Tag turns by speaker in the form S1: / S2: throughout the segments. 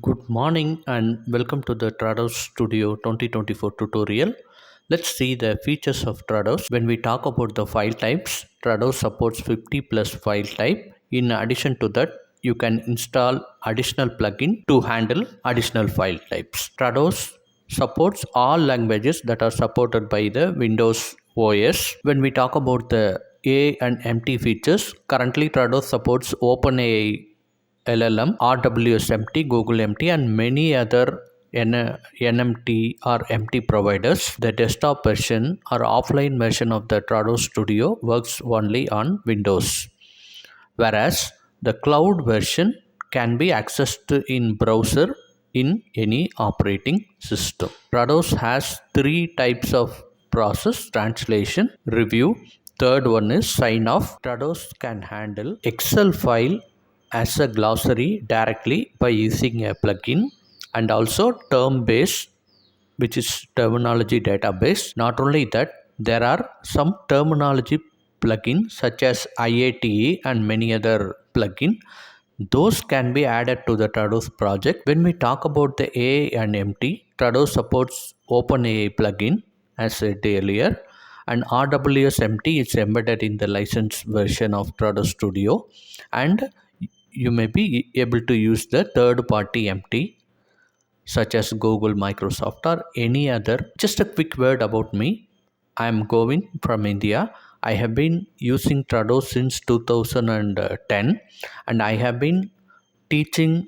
S1: Good morning and welcome to the Trados Studio 2024 tutorial. Let's see the features of Trados. When we talk about the file types, Trados supports 50 plus file type. In addition to that, you can install additional plugin to handle additional file types. Trados supports all languages that are supported by the Windows OS. When we talk about the A and MT features, currently Trados supports OpenAI LLM, RWSMT, Google MT, and many other NMT or MT providers. The desktop version or offline version of the Trados Studio works only on Windows, whereas the cloud version can be accessed in browser in any operating system. Trados has three types of process: translation, review. Third one is sign off. Trados can handle Excel file as a glossary directly by using a plugin, and also term base, which is terminology database. Not only that, there are some terminology plugins such as IATE and many other plugins. Those can be added to the Trados project. When we talk about the A and MT, Trados supports OpenAI plugin as said earlier, and RWS MT is embedded in the licensed version of Trados Studio, and you may be able to use the third party MT such as Google, Microsoft, or any other. Just a quick word about me. I am Govin from India. I have been using Trados since 2010, and I have been teaching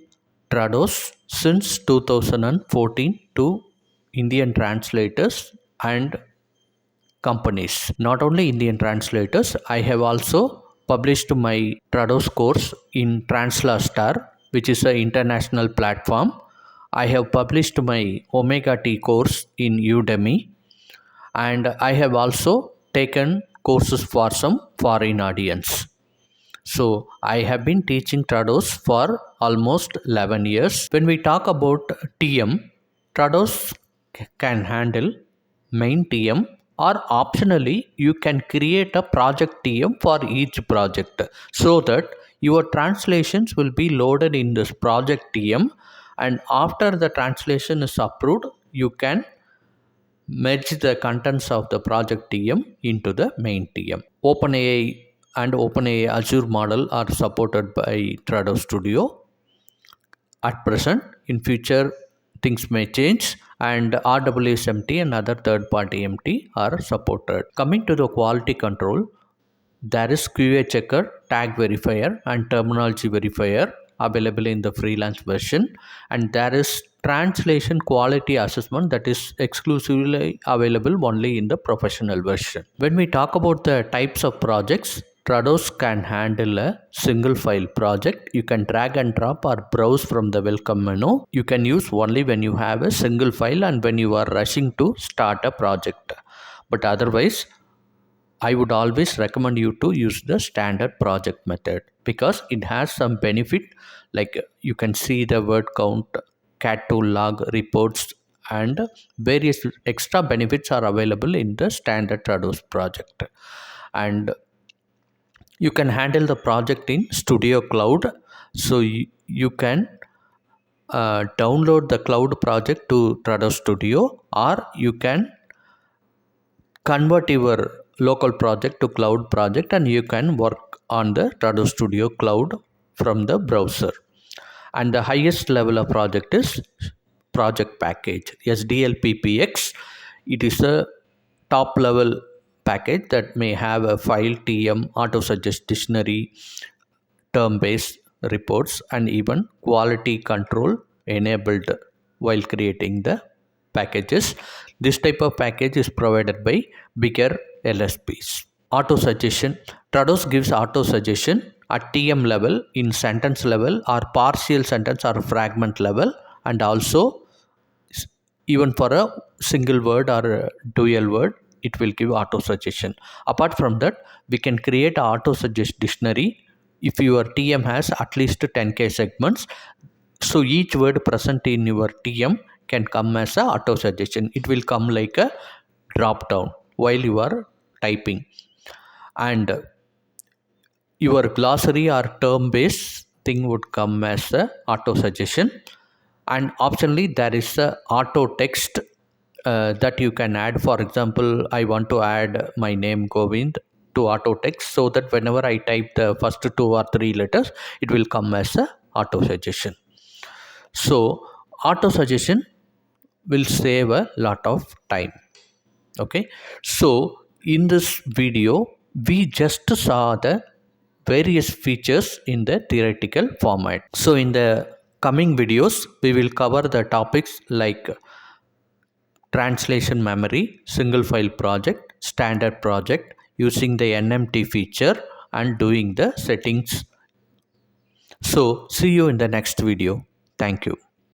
S1: Trados since 2014 to Indian translators and companies. Not only Indian translators, I have also published my Trados course in Translastar, which is an international platform. I have published my Omega T course in Udemy, and I have also taken courses for some foreign audience. So I have been teaching Trados for almost 11 years. When we talk about TM, Trados can handle main TM, or optionally you can create a project TM for each project, so that your translations will be loaded in this project TM, and after the translation is approved, you can merge the contents of the project TM into the main TM. OpenAI and OpenAI Azure model are supported by Trados Studio at present. In future, things may change, and RWS MT and other third-party MT are supported. Coming to the quality control, there is QA checker, tag verifier, and terminology verifier available in the freelance version, and there is translation quality assessment that is exclusively available only in the professional version. When we talk about the types of projects, Trados can handle a single file project. You can drag and drop or browse from the welcome menu. You can use only when you have a single file and when you are rushing to start a project. But otherwise, I would always recommend you to use the standard project method, because it has some benefit, like you can see the word count, cat tool log reports, and various extra benefits are available in the standard Trados project. And you can handle the project in Studio Cloud, so you can download the cloud project to Trados Studio, or you can convert your local project to cloud project, and you can work on the Trados Studio Cloud from the browser. And the highest level of project is project package SDLPPX. It is a top level package that may have a file TM, auto suggest dictionary, term based reports, and even quality control enabled while creating the packages. This type of package is provided by bigger LSPs. Auto suggestion. Trados gives auto suggestion at TM level, in sentence level, or partial sentence or fragment level, and also even for a single word or a dual word, it will give auto suggestion. Apart from that, we can create a auto suggest dictionary if your TM has at least 10k segments. So each word present in your TM can come as a auto suggestion. It will come like a drop down while you are typing, and your glossary or term based thing would come as a auto suggestion. and optionally there is a auto text that you can add. For example, I want to add my name Govind to auto text, so that whenever I type the first 2 or 3 letters, it will come as a auto suggestion. So auto suggestion will save a lot of time. Okay, so in this video we just saw the various features in the theoretical format. So in the coming videos we will cover the topics like translation memory, single file project, standard project, using the NMT feature and doing the settings. So see you in the next video. Thank you.